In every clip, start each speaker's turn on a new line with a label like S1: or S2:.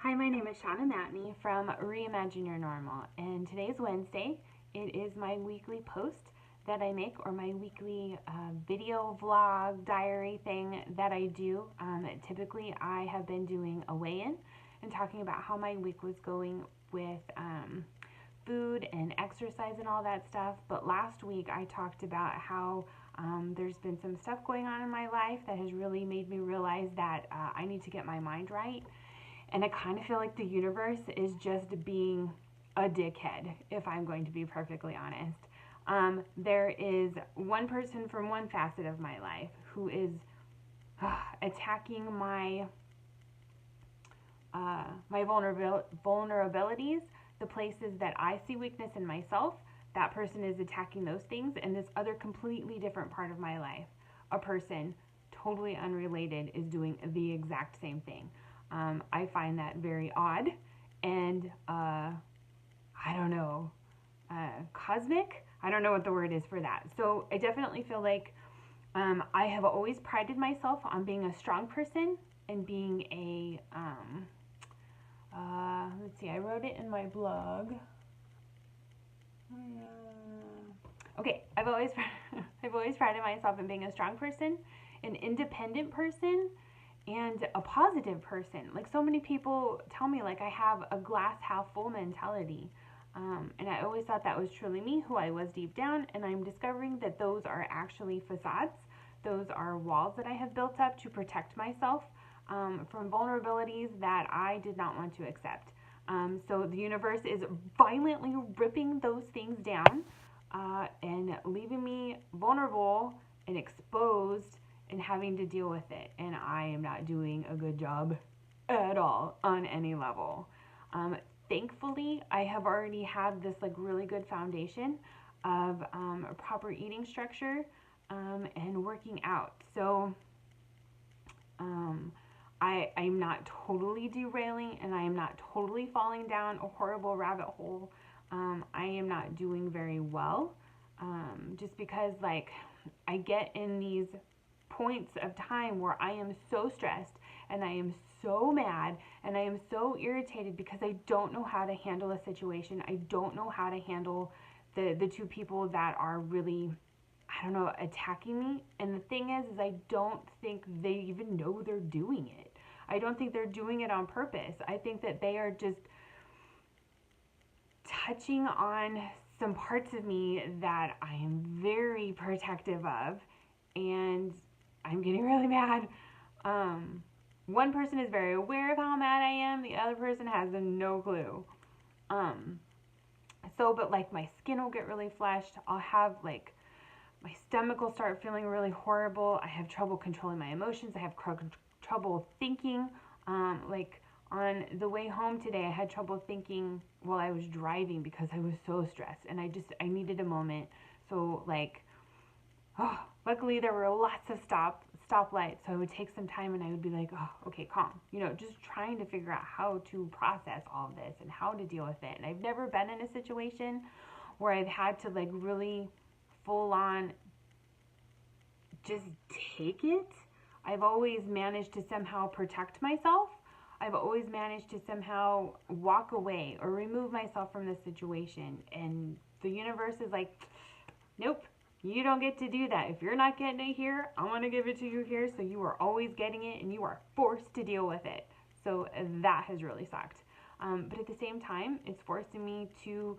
S1: Hi, my name is Shauna Matney from Reimagine Your Normal, and today's Wednesday. It is my weekly post that I make, or my weekly video vlog diary thing that I do. Typically, I have been doing a weigh-in and talking about how my week was going with food and exercise and all that stuff. But last week, I talked about how there's been some stuff going on in my life that has really made me realize that I need to get my mind right. And I kind of feel like the universe is just being a dickhead, if I'm going to be perfectly honest. There is one person from one facet of my life who is attacking my vulnerabilities, the places that I see weakness in myself. That person is attacking those things, and this other completely different part of my life, a person totally unrelated, is doing the exact same thing. I find that very odd and, I don't know, cosmic? I don't know what the word is for that. So I definitely feel like I have always prided myself on being a strong person and being let's see, I wrote it in my blog. Okay, I've always prided myself in being a strong person, an independent person, and a positive person. Like, so many people tell me like I have a glass half full mentality. And I always thought that was truly me, who I was deep down, and I'm discovering that those are actually facades. Those are walls that I have built up to protect myself from vulnerabilities that I did not want to accept. So the universe is violently ripping those things down and leaving me vulnerable and exposed and having to deal with it. And I am not doing a good job at all on any level. Thankfully, I have already had this like really good foundation of a proper eating structure and working out. So I'm not totally derailing, and I am not totally falling down a horrible rabbit hole. I am not doing very well just because like I get in these points of time where I am so stressed and I am so mad and I am so irritated because I don't know how to handle a situation. I don't know how to handle the two people that are really, I don't know, attacking me. And the thing is I don't think they even know they're doing it. I don't think they're doing it on purpose. I think that they are just touching on some parts of me that I am very protective of, and I'm getting really mad. One person is very aware of how mad I am. The other person has no clue. But like my skin will get really flushed. I'll have like my stomach will start feeling really horrible. I have trouble controlling my emotions. I have trouble thinking. Like on the way home today, I had trouble thinking while I was driving because I was so stressed, and I needed a moment. So like, oh, luckily there were lots of stoplights, so I would take some time and I would be like, oh, okay, calm. Just trying to figure out how to process all of this and how to deal with it. And I've never been in a situation where I've had to like really full on just take it. I've always managed to somehow protect myself. I've always managed to somehow walk away or remove myself from the situation. And the universe is like, nope, you don't get to do that. If you're not getting it here, I'm going to give it to you here. So you are always getting it and you are forced to deal with it. So that has really sucked. But at the same time, it's forcing me to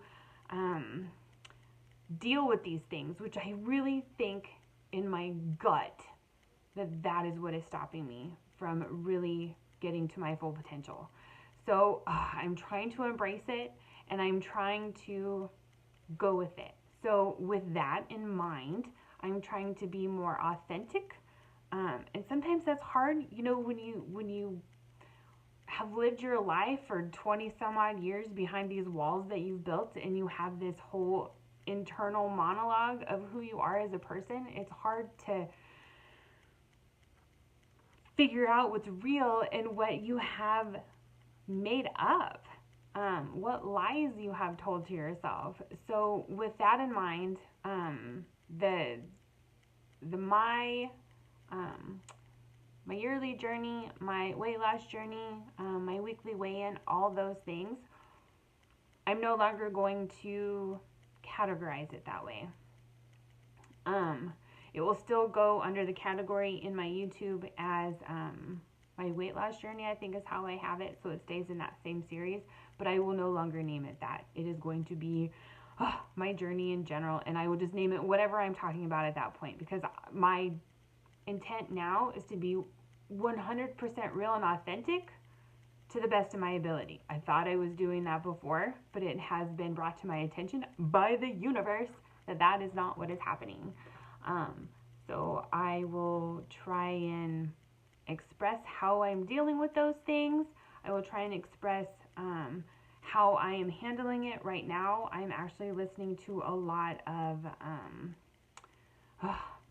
S1: deal with these things, which I really think in my gut that is what is stopping me from really getting to my full potential. So I'm trying to embrace it, and I'm trying to go with it. So with that in mind, I'm trying to be more authentic. And sometimes that's hard, when you have lived your life for 20 some odd years behind these walls that you've built, and you have this whole internal monologue of who you are as a person. It's hard to figure out what's real and what you have made up, what lies you have told to yourself. So with that in mind, my yearly journey, my weight loss journey, my weekly weigh in, all those things, I'm no longer going to categorize it that way. It will still go under the category in my YouTube as my weight loss journey, I think is how I have it. So it stays in that same series, but I will no longer name it that. It is going to be my journey in general, and I will just name it whatever I'm talking about at that point, because my intent now is to be 100% real and authentic to the best of my ability. I thought I was doing that before, but it has been brought to my attention by the universe that that is not what is happening. So I will try and express how I'm dealing with those things. I will try and express how I am handling it right now. I'm actually listening to a lot of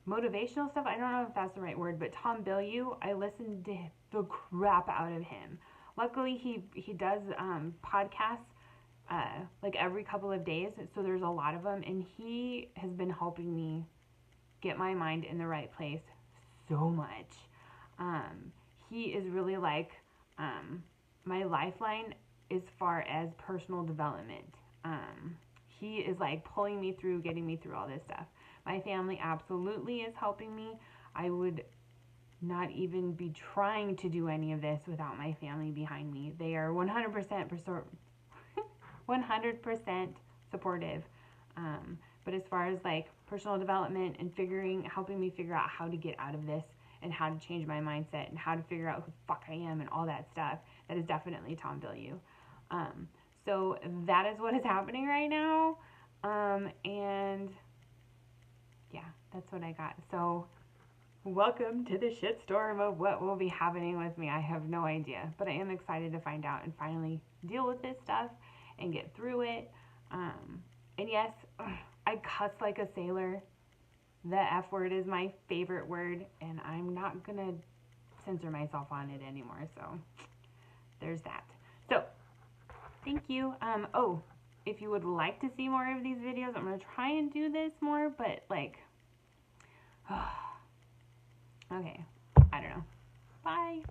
S1: motivational stuff. I don't know if that's the right word, but Tom Bilyeu, I listened to the crap out of him. Luckily, he does podcasts like every couple of days, so there's a lot of them, and he has been helping me get my mind in the right place so much. He is really like my lifeline as far as personal development. He is like pulling me through, getting me through all this stuff. My family absolutely is helping me. I would not even be trying to do any of this without my family behind me. They are 100% supportive. But as far as like personal development and helping me figure out how to get out of this and how to change my mindset and how to figure out who the fuck I am and all that stuff, that is definitely Tom Bilyeu. So that is what is happening right now. And yeah, that's what I got. So welcome to the shitstorm of what will be happening with me. I have no idea, but I am excited to find out and finally deal with this stuff and get through it. And yes, I cuss like a sailor. The F word is my favorite word, and I'm not going to censor myself on it anymore. So there's that. So thank you. Oh, if you would like to see more of these videos, I'm going to try and do this more, but like, okay, I don't know. Bye.